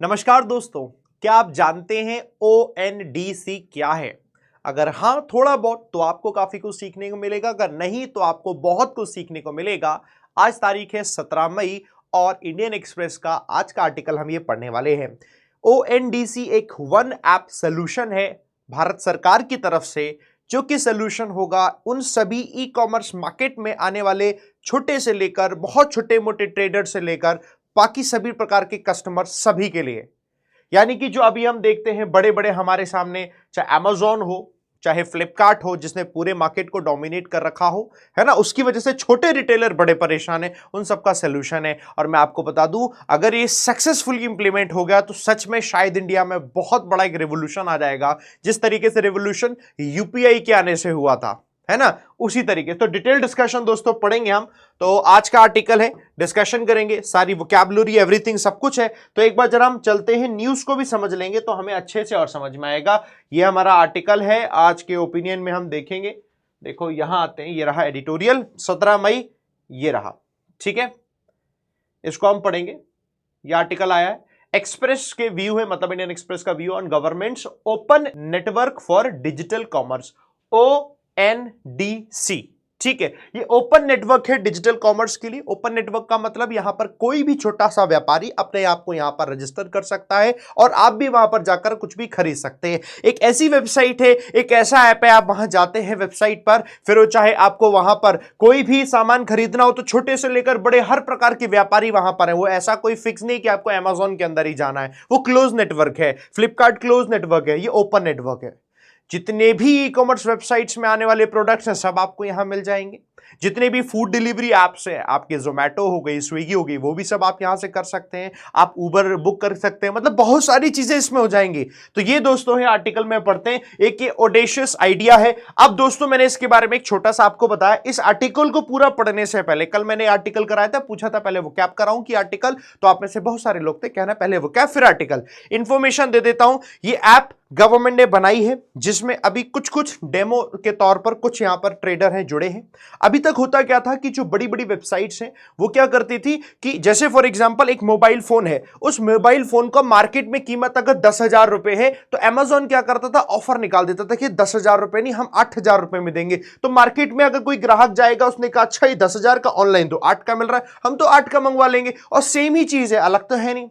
नमस्कार दोस्तों, क्या आप जानते हैं ONDC क्या है? अगर हाँ थोड़ा बहुत तो आपको काफी कुछ सीखने को मिलेगा, अगर नहीं तो आपको बहुत कुछ सीखने को मिलेगा। आज तारीख है 17 मई और इंडियन एक्सप्रेस का आज का आर्टिकल हम ये पढ़ने वाले हैं। ONDC एक वन ऐप सोल्यूशन है भारत सरकार की तरफ से, जो कि सोल्यूशन होगा उन सभी ई कॉमर्स मार्केट में आने वाले छोटे से लेकर बहुत छोटे मोटे ट्रेडर से लेकर बाकी सभी प्रकार के कस्टमर सभी के लिए। यानी कि जो अभी हम देखते हैं बड़े बड़े हमारे सामने, चाहे अमेजॉन हो चाहे फ्लिपकार्ट हो, जिसने पूरे मार्केट को डोमिनेट कर रखा हो, है ना, उसकी वजह से छोटे रिटेलर बड़े परेशान हैं, उन सबका सोल्यूशन है। और मैं आपको बता दूं, अगर ये सक्सेसफुली इंप्लीमेंट हो गया तो सच में शायद इंडिया में बहुत बड़ा एक रेवोल्यूशन आ जाएगा, जिस तरीके से रेवोल्यूशन यूपीआई के आने से हुआ था, है ना, उसी तरीके। तो डिटेल डिस्कशन दोस्तों पढ़ेंगे हम। तो आज का आर्टिकल है, डिस्कशन करेंगे, सारी वोकैबुलरी एवरीथिंग सब कुछ है। तो एक बार जरा हम चलते हैं, न्यूज को भी समझ लेंगे तो हमें अच्छे से और समझ में आएगा। ये हमारा आर्टिकल है, आज के ओपिनियन में हम देखेंगे। देखो यहां आते हैं, ये रहा एडिटोरियल 17 मई, ये रहा, ठीक है, इसको हम पढ़ेंगे। ये आर्टिकल आया है, एक्सप्रेस के व्यू है, मतलब इंडियन एक्सप्रेस का view on governments open network for digital commerce, ONDC, ठीक है। ये ओपन नेटवर्क है डिजिटल कॉमर्स के लिए। ओपन नेटवर्क का मतलब यहां पर कोई भी छोटा सा व्यापारी अपने आप को यहां पर रजिस्टर कर सकता है और आप भी वहां पर जाकर कुछ भी खरीद सकते हैं। एक ऐसी वेबसाइट है, एक ऐसा ऐप है, आप वहां जाते हैं वेबसाइट पर, फिर वो चाहे आपको वहां पर कोई भी सामान खरीदना हो तो छोटे से लेकर बड़े हर प्रकार के व्यापारी वहां पर है। वो ऐसा कोई फिक्स नहीं कि आपको अमेजॉन के अंदर ही जाना है, वो क्लोज नेटवर्क है। फ्लिपकार्ट क्लोज नेटवर्क है, ये ओपन नेटवर्क है। जितने भी ई कॉमर्स वेबसाइट्स में आने वाले प्रोडक्ट्स हैं सब आपको यहां मिल जाएंगे। जितने भी फूड डिलीवरी एप्स हैं, आपके जोमेटो हो गई, स्विगी हो गई, वो भी सब आप यहां से कर सकते हैं। आप उबर बुक कर सकते हैं, मतलब बहुत सारी चीजें इसमें हो जाएंगी। तो ये दोस्तों है आर्टिकल में पढ़ते हैं, एक ये ऑडेशियस आइडिया है। अब दोस्तों मैंने इसके बारे में एक छोटा सा आपको बताया। इस आर्टिकल को पूरा पढ़ने से पहले, कल मैंने आर्टिकल कराया था, पूछा था पहले वो कैप कराऊं कि आर्टिकल, तो आप में से बहुत सारे लोग थे, कहना पहले वो कैप फिर आर्टिकल। इंफॉर्मेशन दे देता हूं, ये ऐप गवर्नमेंट ने बनाई है, जिसमें अभी कुछ कुछ डेमो के तौर पर कुछ यहां पर ट्रेडर हैं जुड़े हैं। अभी तक होता क्या था कि जो बड़ी बड़ी वेबसाइट्स हैं वो क्या करती थी कि जैसे फॉर एग्जांपल एक मोबाइल फोन है, उस मोबाइल फोन का मार्केट में कीमत अगर 10,000 रुपए है तो अमेजॉन क्या करता था, ऑफर निकाल देता था कि 10,000 रुपए नहीं, हम 8,000 रुपए में देंगे। तो मार्केट में अगर कोई ग्राहक जाएगा, उसने कहा अच्छा ये 10,000 का ऑनलाइन तो 8 का मिल रहा है, हम तो 8 का मंगवा लेंगे, और सेम ही चीज है, अलग तो है नहीं।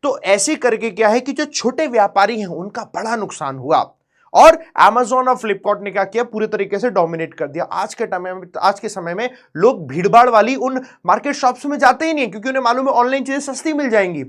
तो ऐसे करके क्या है कि जो छोटे व्यापारी हैं उनका बड़ा नुकसान हुआ, और Amazon और फ्लिपकार्ट ने क्या किया, पूरे तरीके से डोमिनेट कर दिया। आज के समय में लोग भीड़भाड़ वाली उन मार्केट शॉप्स में जाते ही नहीं, क्योंकि उन्हें मालूम है ऑनलाइन चीजें सस्ती मिल जाएंगी।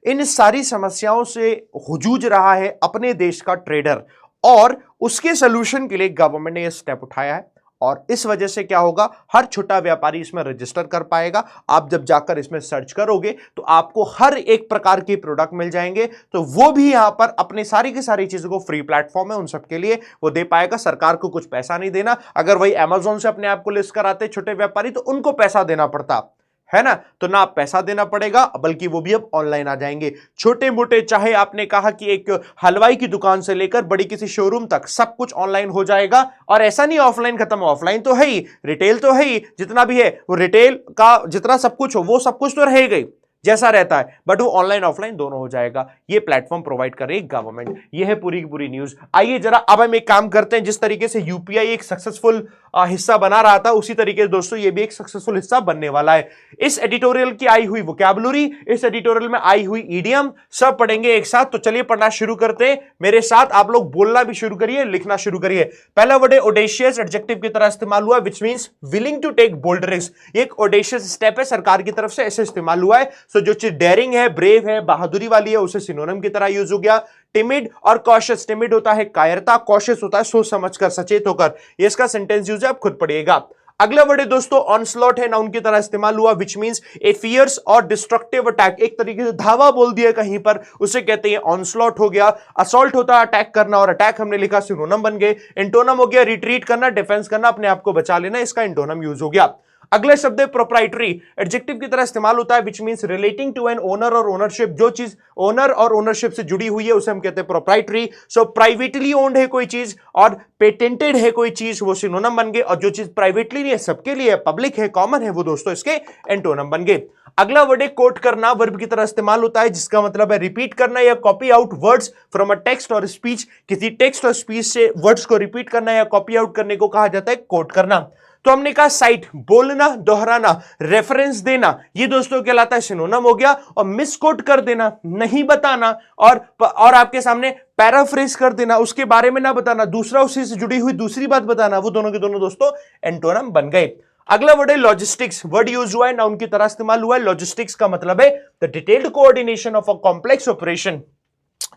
इन सारी समस्याओं से जूझ रहा है अपने देश का ट्रेडर, और उसके सोल्यूशन के लिए गवर्नमेंट ने यह स्टेप उठाया है। और इस वजह से क्या होगा, हर छोटा व्यापारी इसमें रजिस्टर कर पाएगा। आप जब जाकर इसमें सर्च करोगे तो आपको हर एक प्रकार के प्रोडक्ट मिल जाएंगे, तो वो भी यहां पर अपने सारी की सारी चीजों को, फ्री प्लेटफॉर्म है उन सबके लिए, वो दे पाएगा। सरकार को कुछ पैसा नहीं देना। अगर वही अमेजॉन से अपने आप को लिस्ट कराते छोटे व्यापारी तो उनको पैसा देना पड़ता, है ना, तो ना पैसा देना पड़ेगा, बल्कि वो भी अब ऑनलाइन आ जाएंगे। छोटे मोटे, चाहे आपने कहा कि एक हलवाई की दुकान से लेकर बड़ी किसी शोरूम तक, सब कुछ ऑनलाइन हो जाएगा। और ऐसा नहीं ऑफलाइन खत्म, ऑफलाइन तो है ही, रिटेल तो है ही, जितना भी है वो रिटेल का जितना सब कुछ हो वो सब कुछ तो रहेगा ही, जैसा रहता है, बट वो ऑनलाइन ऑफलाइन दोनों हो जाएगा। ये प्लेटफॉर्म प्रोवाइड कर रही है गवर्नमेंट। ये है पूरी की पूरी न्यूज। आइए जरा अब हम एक काम करते हैं, जिस तरीके से यूपीआई एक सक्सेसफुल हिस्सा बना रहा था, उसी तरीके से दोस्तों ये भी एक सक्सेसफुल हिस्सा बनने वाला है। इस एडिटोरियल की आई हुई वोकैबुलरी, इस एडिटोरियल में आई हुई इडियम, सब पढ़ेंगे एक साथ। तो चलिए पढ़ना शुरू करते हैं। मेरे साथ आप लोग बोलना भी शुरू करिए, लिखना शुरू करिए। पहला वर्ड है ऑडेशियस, एडजेक्टिव की तरह इस्तेमाल हुआ, which means willing to take bold risk. एक ऑडेशियस स्टेप है, सरकार की तरफ से ऐसे इस्तेमाल हुआ है। सो जो चीज डेयरिंग है, ब्रेव है, बहादुरी वाली है, उसे सिनोनिम की तरह यूज हो गया। टिमिड और कॉशियस, टिमिड होता है कायरता, कॉशियस होता है सोच समझकर, सचेत होकर। ये इसका सेंटेंस यूज है, आप खुद पढ़िएगा। अगला वर्ड है दोस्तों ऑनस्लॉट है, नाउन की तरह इस्तेमाल हुआ, विच मींस ए फियर्स और डिस्ट्रक्टिव अटैक। एक तरीके से धावा बोल दिया कहीं पर, उसे कहते हैं ऑनस्लॉट हो गया। असॉल्ट होता है अटैक करना, और अटैक हमने लिखा सिनोनिम बन गए। एंटोनम हो गया रिट्रीट करना, डिफेंस करना, अपने आप को बचा लेना, इसका एंटोनम यूज हो गया। अगला शब्द है प्रोप्राइटरी, एडजेक्टिव की तरह इस्तेमाल होता है, which means relating to an owner और ओनरशिप। जो चीज ओनर और ओनरशिप से जुड़ी हुई है उसे हम कहते हैं प्रोप्राइटरी। सो प्राइवेटली ओन्ड है कोई चीज और पेटेंटेड है कोई चीज, वो सिनोनिम बन गए। और जो चीज प्राइवेटली नहीं है, सबके लिए पब्लिक है, कॉमन है, वो दोस्तों इसके एंटोनिम बन गए। अगला वर्ड है कोट करना, वर्ब की तरह इस्तेमाल होता है जिसका मतलब है रिपीट करना या copy out words from a text और स्पीच। किसी टेक्स्ट और स्पीच से वर्ड्स को रिपीट करना या कॉपी आउट करने को कहा जाता है कोट करना। तो हमने कहा साइट बोलना, दोहराना, रेफरेंस देना, ये दोस्तों कहलाता है सिनोनिम हो गया। और मिसकोट कर देना, नहीं बताना, और आपके सामने पैराफ्रेज कर देना, उसके बारे में ना बताना, दूसरा उसी से जुड़ी हुई दूसरी बात बताना, वो दोनों के दोनों दोस्तों एंटोनिम बन गए। अगला वर्ड है लॉजिस्टिक्स, वर्ड यूज हुआ है, नाउन की तरह इस्तेमाल हुआ है। लॉजिस्टिक्स का मतलब है the detailed coordination of a complex operation,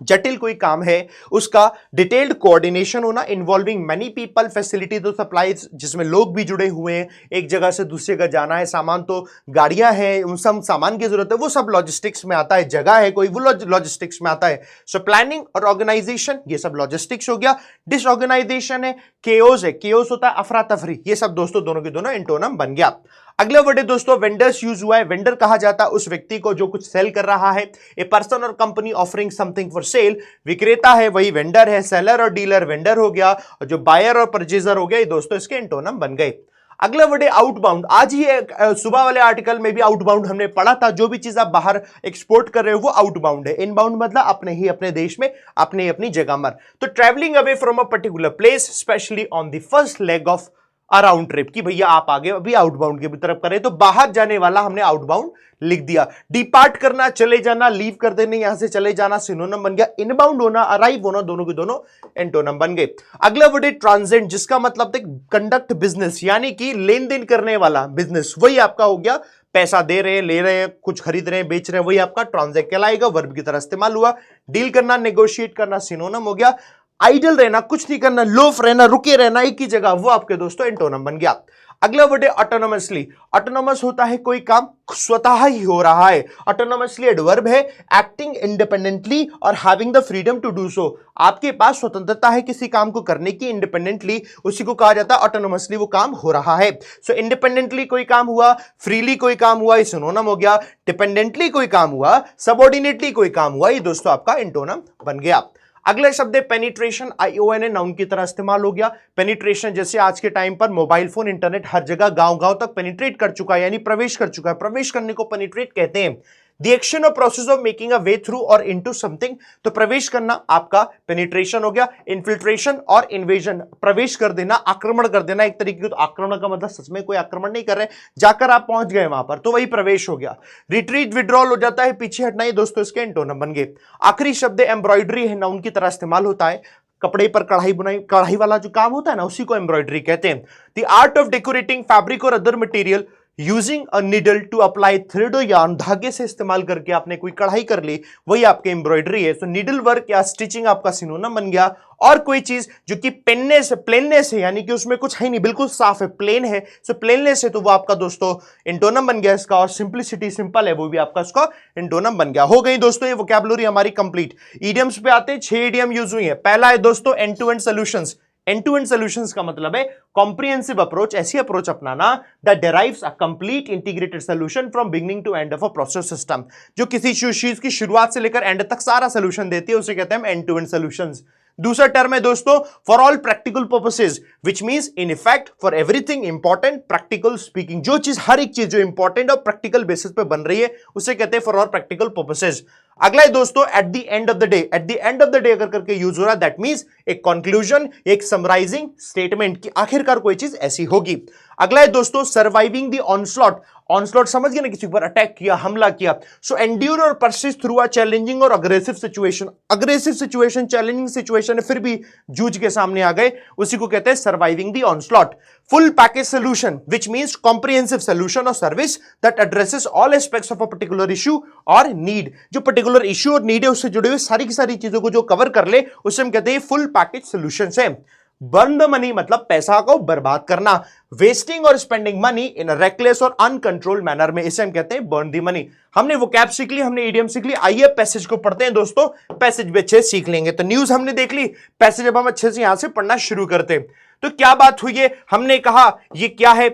जटिल कोई काम है उसका डिटेल्ड कोऑर्डिनेशन होना, इन्वॉल्विंग मेनी पीपल, फैसिलिटी तो सप्लाईज, जिसमें लोग भी जुड़े हुए हैं, एक जगह से दूसरी जगह जाना है, सामान तो गाड़ियां हैं, उन सब सामान की जरूरत है, वो सब लॉजिस्टिक्स में आता है। जगह है कोई, वो लॉजिस्टिक्स में आता है। सो प्लानिंग और ऑर्गेनाइजेशन, ये सब लॉजिस्टिक्स हो गया। डिसऑर्गेनाइजेशन है, केओस है, केओस होता है अफरा तफरी, ये सब दोस्तों दोनों के दोनों एंटोनिम बन गया। अगला वर्ड है दोस्तों वेंडर्स यूज हुआ है। वेंडर कहा जाता है उस व्यक्ति को जो कुछ सेल कर रहा है। ए पर्सन और company offering something for sale, विक्रेता है वही वेंडर है। सेलर और डीलर वेंडर हो गया, और जो बायर और परचेजर हो गया, ये दोस्तों इसके एंटोनिम बन गए। अगला वर्ड है आउटबाउंड। आज ही सुबह वाले आर्टिकल में भी आउटबाउंड हमने पढ़ा था, जो भी चीज आप बाहर एक्सपोर्ट कर रहे हो वो आउटबाउंड है। इनबाउंड मतलब अपने ही अपने देश में, अपने अपनी जगह पर। तो travelling away from a particular place, specially on the first leg of around trip, की भैया आप आगे अभी आउटबाउंड की तरफ करें, तो बाहर जाने वाला हमने आउटबाउंड लिख दिया। डिपार्ट करना, चले जाना, लीव कर देने, यहां से चले जाना सिनोनिम बन गया। इनबाउंड होना, अराइव होना, दोनों के दोनों एंटोनिम बन गए। अगला वर्ड है ट्रांजेंट, जिसका मतलब है कंडक्ट बिजनेस, यानी कि लेन देन करने वाला बिजनेस, वही आपका हो गया। पैसा दे रहे हैं, ले रहे हैं, कुछ खरीद रहे हैं, बेच रहे हैं, वही आपका ट्रांजेक्ट कहलाएगा। वर्ब की तरह इस्तेमाल हुआ। डील करना, नेगोशिएट करना सिनोनिम हो गया। आइडल रहना, कुछ नहीं करना, लोफ रहना, रुके रहना एक ही जगह, वो आपके दोस्तों एंटोनिम बन गया। अगला वर्ड है ऑटोनोमसली। ऑटोनोमस होता है कोई काम स्वतः ही हो रहा है। ऑटोनोमसली एडवर्ब है, एक्टिंग इंडिपेंडेंटली और having the freedom to do so, आपके पास स्वतंत्रता है किसी काम को करने की, इंडिपेंडेंटली, उसी को कहा जाता है ऑटोनोमसली वो काम हो रहा है। सो इंडिपेंडेंटली कोई काम हुआ, फ्रीली कोई काम हुआ, ये सिनोनिम हो गया। डिपेंडेंटली कोई काम हुआ, सबऑर्डिनेटली कोई काम हुआ, ये दोस्तों आपका एंटोनिम बन गया। अगला शब्द है पेनिट्रेशन, ION है, नाउन की तरह इस्तेमाल हो गया। पेनिट्रेशन जैसे आज के टाइम पर मोबाइल फोन, इंटरनेट हर जगह गांव-गांव तक पेनिट्रेट कर चुका है, यानी प्रवेश कर चुका है। प्रवेश करने को पेनिट्रेट कहते हैं। द एक्शन और process of making a way through और इनटू समथिंग, तो प्रवेश करना आपका पेनिट्रेशन हो गया। इन्फिल्ट्रेशन और इन्वेजन, प्रवेश कर देना, आक्रमण कर देना एक तरीके का। तो आक्रमण का मतलब सच में कोई आक्रमण नहीं कर रहे, जाकर आप पहुंच गए वहां पर, तो वही प्रवेश हो गया। रिट्रीट, विड्रॉल हो जाता है, पीछे हटना, ये दोस्तों इसके एंटोनिम बन गए। आखिरी शब्द एम्ब्रॉयडरी है, नाउन की तरह इस्तेमाल होता है। कपड़े पर कढ़ाई बुनाई, कढ़ाई वाला जो काम होता है ना, उसी को एम्ब्रॉयडरी कहते हैं। The art of decorating fabric और other material using a needle to apply thread और यार्न, धागे से इस्तेमाल करके आपने कोई कढ़ाई कर ली, वही आपके एम्ब्रॉयडरी है। सो नीडल वर्क या स्टिचिंग आपका सिनोनिम बन गया। और कोई चीज जो कि पेननेस, प्लेननेस है, यानी कि उसमें कुछ है नहीं, बिल्कुल साफ है, प्लेन है, सो प्लेननेस है, तो वो आपका दोस्तों एंटोनिम बन गया इसका। और सिंप्लिसिटी, सिंपल है, वो भी आपका इसका एंटोनिम बन गया। हो गई दोस्तों ये वोकैबुलरी हमारी कंप्लीट। इडियम्स पे आते हैं, 6 इडियम यूज हुई है। पहला है दोस्तों end to end solutions. End to end solutions का मतलब है कॉम्प्रिहेंसिव अप्रोच, ऐसी अप्रोच अपनाना that derives a complete integrated solution from beginning to end of a process system, जो किसी चीज की शुरुआत से लेकर एंड तक सारा सॉल्यूशन देती है, उसे कहते हैं एंड टू एंड सॉल्यूशंस। दूसरा टर्म है दोस्तों for all practical purposes, which means in effect for everything important practical speaking, जो चीज, हर एक चीज जो इंपॉर्टेंट और प्रैक्टिकल बेसिस पे बन रही है, उसे कहते हैं फॉर ऑल प्रैक्टिकल पर्पसेज। अगला है दोस्तों eight the end of the day. Eight the end of the day अगर करके यूज हो रहा है, दैट मींस एक कंक्लूजन, एक समराइजिंग स्टेटमेंट की आखिरकार कोई चीज ऐसी होगी। अगला है दोस्तों सर्वाइविंग द ऑनस्लॉट। ऑनस्लॉट समझ गए ना, किसी पर अटैक किया, हमला किया। सो एंड्यूर और परसिस्ट थ्रू अ चैलेंजिंग और aggressive situation. Aggressive situation, challenging situation है, फिर भी जूझ के सामने आ गए, उसी को कहते हैं surviving the onslaught. Full package solution, which means comprehensive solution और service that addresses all aspects of a particular issue और नीड, जो पर्टिकुलर इशू और नीड है उससे जुड़े हुए सारी की सारी चीजों को जो कवर कर ले, उसे हम कहते हैं फुल पैकेज सोल्यूशन है। बर्न द मनी मतलब पैसा को बर्बाद करना। वेस्टिंग और स्पेंडिंग मनी इन रेकलेस और अनकंट्रोल्ड मैनर में, इसे हम कहते हैं बर्न द मनी। हमने वोकैब सीख ली, हमने इडियम सीख ली। आइए पैसेज को पढ़ते हैं दोस्तों, पैसेज भी अच्छे सीख लेंगे। तो न्यूज हमने देख ली, पैसेज अब हम अच्छे से यहां से पढ़ना शुरू करते हैं। तो क्या बात हुई है, हमने कहा ये क्या है,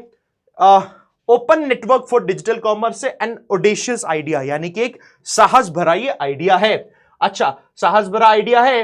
open network for digital commerce से एन ऑडेशियस आइडिया, यानी कि एक साहस भरा ये आइडिया है। अच्छा, साहस भरा आइडिया है,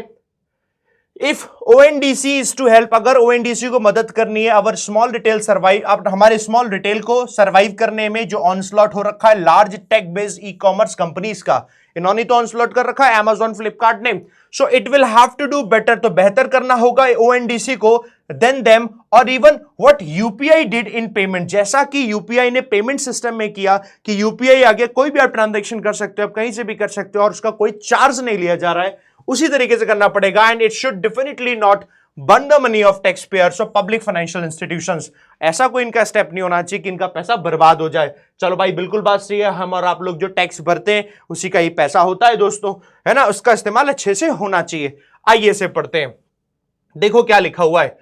if ONDC is to help, अगर ओएनडीसी को मदद करनी है अवर स्मॉल रिटेल सर्वाइव, अब हमारे स्मॉल रिटेल को सर्वाइव करने में जो ऑनस्लॉट हो रखा है large tech based e commerce companies का, इन्होंने तो ऑनस्लॉट कर रखा है Amazon फ्लिपकार्ट ने, so it will have to do better, तो बेहतर करना होगा ओएनडीसी को देन देम, और even what UPI did in payment, जैसा कि यूपीआई ने पेमेंट सिस्टम में किया कि यूपीआई आगे कोई भी आप ट्रांजैक्शन कर सकते हो, आप कहीं से भी कर सकते हो और उसका कोई चार्ज नहीं लिया जा रहा है, उसी तरीके से करना पड़ेगा। And it should definitely not burn the money of tax payers of public financial institutions, ऐसा कोई इनका स्टेप नहीं होना चाहिए कि इनका पैसा बर्बाद हो जाए। चलो भाई बिल्कुल बात सही है, हम और आप लोग जो टैक्स भरते हैं उसी का ही पैसा होता है दोस्तों, है ना, उसका इस्तेमाल अच्छे से होना चाहिए। आइए से पढ़ते हैं, देखो क्या लिखा हुआ है,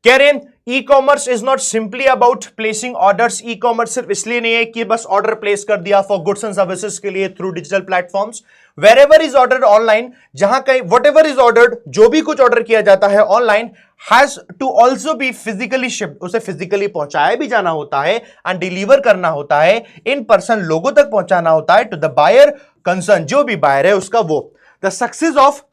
कह रहे हैं e commerce is not simply about placing orders, e commerce सिर्फ इसलिए नहीं है कि बस ऑर्डर प्लेस कर दिया फॉर गुड्स एंड सर्विसेज के लिए through digital platforms, wherever is ordered online, जहां कहीं वट एवर इज ऑर्डर्ड, जो भी कुछ ऑर्डर किया जाता है online, has to also be physically shipped, उसे फिजिकली पहुंचाया भी जाना होता है एंड डिलीवर करना होता है, इन पर्सन लोगों तक पहुंचाना होता है टू द बायर कंसर्न, जो भी बायर है उसका वो। The success of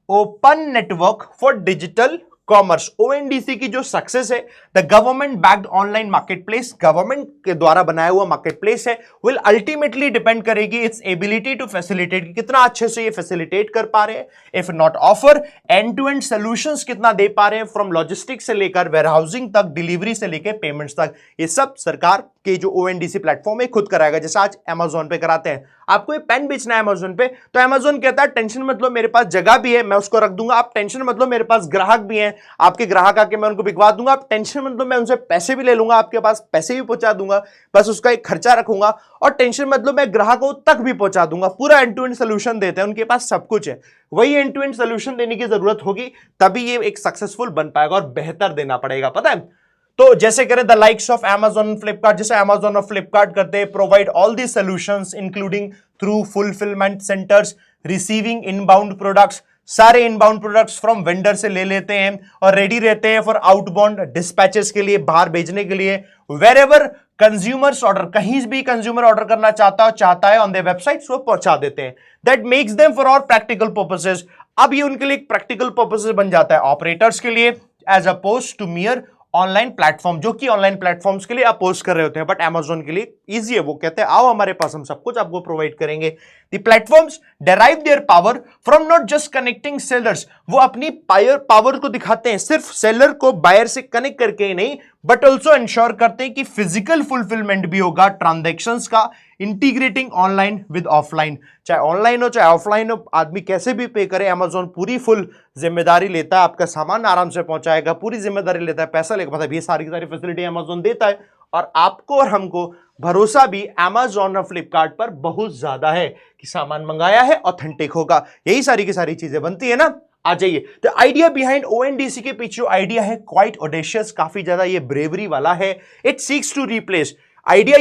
open network for digital commerce, ONDC की जो सक्सेस है, the government backed online marketplace, government के द्वारा बनाया हुआ मार्केटप्लेस है, विल अल्टीमेटली डिपेंड करेगी इट्स एबिलिटी टू फैसिलिटेट, कितना अच्छे से ये फैसिलिटेट कर पा रहे हैं, if not offer end to end solutions, कितना दे पा रहे हैं फ्रॉम लॉजिस्टिक्स से लेकर वेयरहाउसिंग तक, डिलीवरी से लेकर पेमेंट्स तक, ये सब सरकार के जो ओएनडीसी प्लेटफॉर्म है खुद कराएगा। जैसे आज अमेजोन पे कराते हैं, आपको ये पेन बेचना है अमेजोन पे, तो अमेजोन कहता है टेंशन मत लो, मेरे पास जगह भी है, मैं उसको रख दूंगा, आप टेंशन मत लो, मेरे पास ग्राहक भी हैं, आपके ग्राहक आके मैं उनको बिकवा दूंगा, आप टेंशन मत लो, मैं उनसे पैसे भी ले लूंगा, आपके पास पैसे भी पहुंचा दूंगा, बस उसका एक खर्चा रखूंगा, और टेंशन मत लो, मैं ग्राहकों तक भी पहुंचा दूंगा, पूरा एंड टू एंड सोल्यूशन देते हैं, उनके पास सब कुछ है। वही एंड टू एंड सोल्यूशन देने की जरूरत होगी, तभी ये एक सक्सेसफुल बन पाएगा, और बेहतर देना पड़ेगा, पता है। तो जैसे करें the likes of Amazon Flipkart, जैसे Amazon और फ्लिपकार्ट करते हैं, provide all the solutions including through fulfilment centres, receiving inbound products, सारे इनबाउंड प्रोडक्ट्स फ्रॉम वेंडर से ले लेते हैं और रेडी रहते हैं फॉर आउटबाउंड डिस्पैचेस के लिए, बाहर भेजने के लिए, वेरेवर कंज्यूमर्स ऑर्डर, कहीं भी कंज्यूमर ऑर्डर करना चाहता है ऑन देयर वेबसाइट्स, वो पहुंचा देते हैं। That makes them for all practical purposes, अब ये उनके लिए प्रैक्टिकल पर्पसेस बन जाता है ऑपरेटर्स के लिए, as opposed to mere online platform, जो कि ऑनलाइन प्लेटफॉर्म्स के लिए अपोज कर रहे होते हैं, बट Amazon के लिए इजी है, वो कहते हैं आओ हमारे पास, हम सब कुछ आपको प्रोवाइड करेंगे। The platforms derive their power from not just connecting sellers, वो अपनी पावर को दिखाते हैं सिर्फ सेलर को बायर से कनेक्ट करके ही नहीं, बट ऑल्सो इंश्योर करते हैं कि फिजिकल फुलफिलमेंट भी होगा ट्रांजैक्शंस का, इंटीग्रेटिंग ऑनलाइन विद ऑफलाइन, चाहे ऑनलाइन हो चाहे ऑफलाइन हो, आदमी कैसे भी पे करे, Amazon पूरी फुल जिम्मेदारी लेता है, आपका सामान आराम से पहुंचाएगा, पूरी जिम्मेदारी लेता है, पैसा लेगा, मतलब ये सारी फैसिलिटी Amazon देता है, और आपको और हमको भरोसा भी Amazon और फ्लिपकार्ट पर बहुत ज्यादा है कि सामान मंगाया है ऑथेंटिक होगा, यही सारी की सारी चीजें बनती है ना। आ जाइए, तो आइडिया बिहाइंड ओएनडीसी के पीछे जो आइडिया है क्वाइट ऑडेशियस, काफी ज्यादा ये ब्रेवरी वाला है। It seeks to replace, idea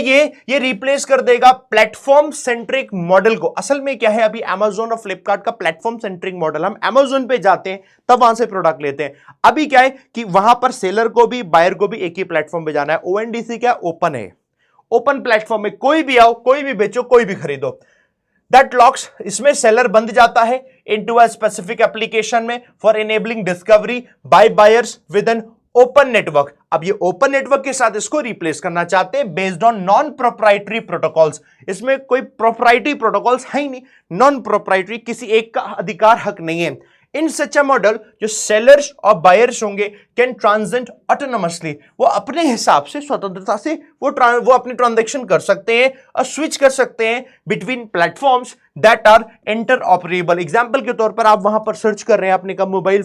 ये रिप्लेस कर देगा प्लेटफॉर्म सेंट्रिक मॉडल को। असल में क्या है, अभी Amazon और फ्लिपकार्ट का प्लेटफॉर्म सेंट्रिक मॉडल, हम Amazon पे जाते हैं तब वहां से प्रोडक्ट लेते हैं, अभी क्या है कि वहां पर सेलर को भी बायर को भी एक ही प्लेटफॉर्म पे जाना है। ओएनडीसी क्या ओपन है, ओपन प्लेटफॉर्म में कोई भी आओ, कोई भी बेचो, कोई भी खरीदो, दैट लॉक्स, इसमें सेलर बंद जाता है इनटू अ स्पेसिफिक एप्लीकेशन में for enabling discovery by buyers with an open network. अब ये ओपन नेटवर्क के साथ इसको रिप्लेस करना चाहते हैं based on non proprietary protocols, इसमें कोई प्रोप्राइटरी प्रोटोकॉल्स है ही नहीं, नॉन प्रोप्राइटरी, किसी एक का अधिकार हक नहीं है। इन सच अ मॉडल जो सेलर्स और बायर्स होंगे कैन ट्रांजेक्ट ऑटोनोमसली, वो अपने हिसाब से स्वतंत्रता से वो अपने ट्रांजैक्शन कर सकते हैं और स्विच कर सकते हैं between platforms that are interoperable. Example के तौर पर आप वहां पर सर्च कर रहे हैं, आपने कहा मोबाइल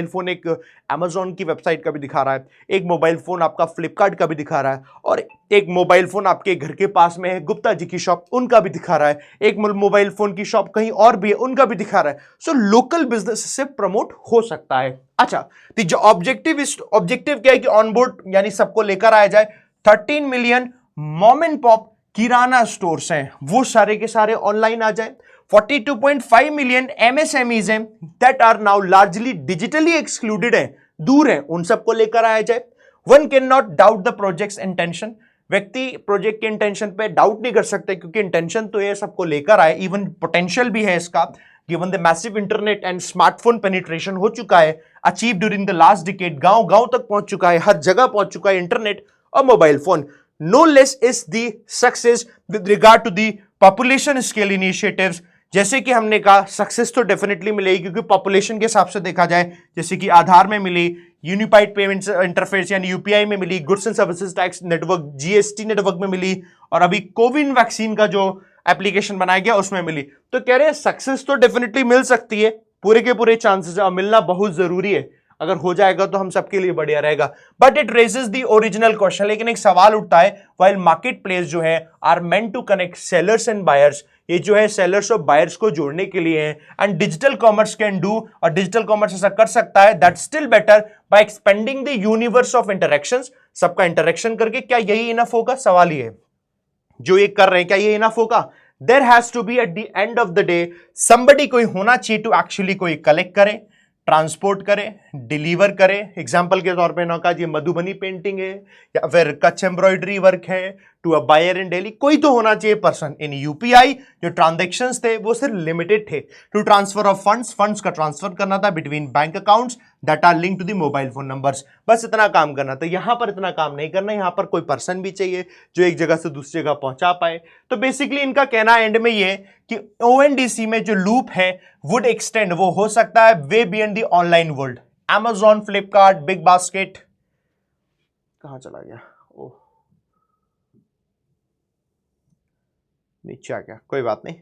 फोन एक Amazon की वेबसाइट का भी दिखा रहा है, एक मोबाइल फोन आपका फ्लिपकार्ट का भी दिखा रहा है, और एक मोबाइल फोन आपके घर के पास में है गुप्ता जी की शॉप, उनका भी दिखा रहा है, एक मोबाइल फोन की शॉप कहीं और भी है, उनका भी दिखा रहा है। सो लोकल बिजनेस से प्रमोट हो सकता है। अच्छा, तो जो ऑब्जेक्टिव क्या है कि ऑनबोर्ड यानी सबको लेकर आया जाए। 13 million mom and pop kirana stores हैं, वो सारे के सारे ऑनलाइन आ जाए। 42.5 मिलियन MSMEs हैं that are now largely digitally excluded हैं, दूर हैं, उन सबको लेकर आया जाए। One can not doubt the project's intention, व्यक्ति प्रोजेक्ट के इंटेंशन पे डाउट नहीं कर सकते क्योंकि इंटेंशन तो ये सबको लेकर आए, इवन पोटेंशियल भी है इसका। Given the massive internet and smartphone penetration हो चुका है achieve during the last decade, गांव गांव तक पहुंच चुका है, हर जगह पहुंच चुका है इंटरनेट और mobile phone. No less is the success with regard to the population scale initiatives. जैसे कि हमने कहा सक्सेस तो डेफिनेटली मिलेगी क्योंकि पॉपुलेशन के हिसाब से देखा जाए, जैसे कि आधार में मिली, यूनिफाइड पेमेंट्स इंटरफेस यानी यूपीआई में मिली, goods and services tax network GST network में मिली, और अभी कोविन वैक्सीन का जो एप्लीकेशन बनाया गया उसमें मिली। तो कह रहे हैं सक्सेस तो डेफिनेटली मिल सकती है, पूरे के पूरे चांसेस है और मिलना बहुत जरूरी है। अगर हो जाएगा तो हम सबके लिए बढ़िया रहेगा। But it raises the original question, लेकिन एक सवाल उठता है, व्हाइल मार्केट प्लेस जो है are meant to connect sellers and buyers, ये जो है सेलर्स और बायर्स को जोड़ने के लिए है, and digital commerce can do, और डिजिटल कॉमर्स ऐसा कर सकता है, that still better by expanding the universe of interactions. सबका इंटरेक्शन करके क्या यही इनफ होगा? सवाल ये है, जो ये कर रहे हैं क्या ये इनफ होगा? There has to be at the end of the day somebody कोई होना चाहिए टू एक्चुअली कोई कलेक्ट करे, ट्रांसपोर्ट करे, डिलीवर करे। एग्जाम्पल के तौर पे नौका जी मधुबनी पेंटिंग है या फिर कच्छ एम्ब्रॉयडरी वर्क है, to a buyer in Delhi, कोई तो होना चाहिए पर्सन। इन यूपीआई जो ट्रांजैक्शंस थे वो सिर्फ लिमिटेड थे to transfer of funds, funds का ट्रांसफर करना था between bank accounts that are linked to the mobile phone numbers, बस इतना काम करना था। यहां पर इतना काम नहीं करना, यहां पर कोई पर्सन भी चाहिए जो एक जगह से दूसरी जगह पहुंचा पाए। तो बेसिकली इनका कहना एंड में ये कि ओएनडीसी में जो लूप है वुड एक्सटेंड, वो हो सकता है way beyond the online world. Amazon, Flipkart, big basket, कहां चला गया? ओह नीचे आ गया, कोई बात नहीं।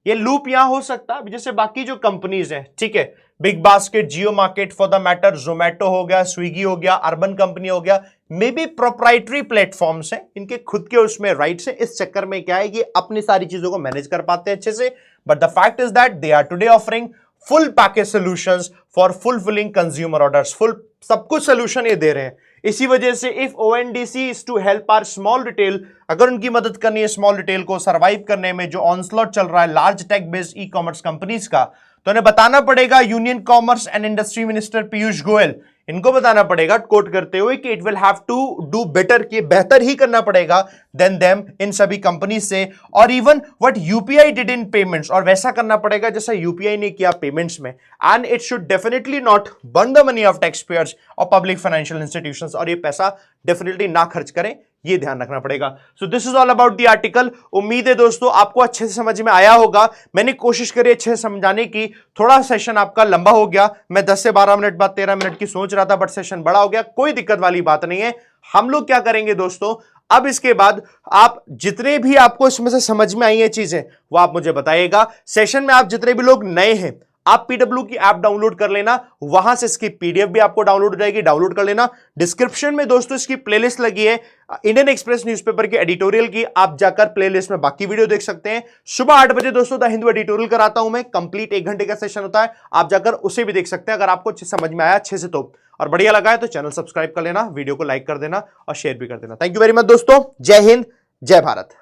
ये लूप यहां हो सकता है जैसे बाकी जो कंपनीज हैं, ठीक है, big basket, Jio market for the matter, Zomato हो गया, स्विगी हो गया, अर्बन कंपनी हो गया, मे बी प्रोप्राइटरी प्लेटफॉर्म्स हैं, इनके खुद के उसमें राइट्स हैं। इस चक्कर में क्या है कि अपनी सारी चीजों को मैनेज कर पाते हैं अच्छे से। But the fact is that they are today offering full package solutions for fulfilling consumer orders, full सब कुछ सोल्यूशन ये दे रहे हैं। इसी वजह से if ONDC is to help our small retail, अगर उनकी मदद करनी है स्मॉल रिटेल को सरवाइव करने में जो ऑनस्लॉट चल रहा है large tech based e commerce companies का, तो उन्हें बताना पड़ेगा union commerce and industry minister Piyush Goyal, इनको बताना पड़ेगा कोट करते हुए कि it will have to do better, कि बेहतर ही करना पड़ेगा देन देम इन सभी कंपनी से, और even what UPI did in payments, और वैसा करना पड़ेगा जैसा यूपीआई ने किया पेमेंट्स में। And it should definitely not burn the money of tax payers और पब्लिक फाइनेंशियल इंस्टीट्यूशंस, और ये पैसा डेफिनेटली ना खर्च करें, ये ध्यान रखना पड़ेगा। So this is all about the article. उम्मीद है दोस्तों आपको अच्छे से समझ में आया होगा। मैंने कोशिश करी अच्छे से समझाने की, थोड़ा सेशन आपका लंबा हो गया, मैं 10 से 12 मिनट बाद 13 मिनट की सोच रहा था, बट सेशन बड़ा हो गया, कोई दिक्कत वाली बात नहीं है। हम लोग क्या करेंगे दोस्तों, अब इसके बाद आप जितने भी आपको इसमें से समझ में आई है चीजें वो आप मुझे बताइएगा। सेशन में आप जितने भी लोग नए हैं, आप पीडब्ल्यू की ऐप डाउनलोड कर लेना, वहां से इसकी पीडीएफ भी आपको डाउनलोड हो जाएगी, डाउनलोड कर लेना। डिस्क्रिप्शन में दोस्तों इसकी प्लेलिस्ट लगी है इंडियन एक्सप्रेस न्यूज़पेपर के एडिटोरियल की, आप जाकर प्लेलिस्ट में बाकी वीडियो देख सकते हैं। सुबह 8 बजे दोस्तों द हिंदू एडिटोरियल कराता हूं मैं, कंप्लीट 1 घंटे का सेशन होता है, आप जाकर उसे भी देख सकते हैं अगर आपको अच्छे समझ में आया अच्छे से तो, और बढ़िया लगा है तो चैनल सब्सक्राइब कर लेना, वीडियो को लाइक कर देना और शेयर भी कर देना। थैंक यू वेरी मच दोस्तों, जय हिंद, जय भारत।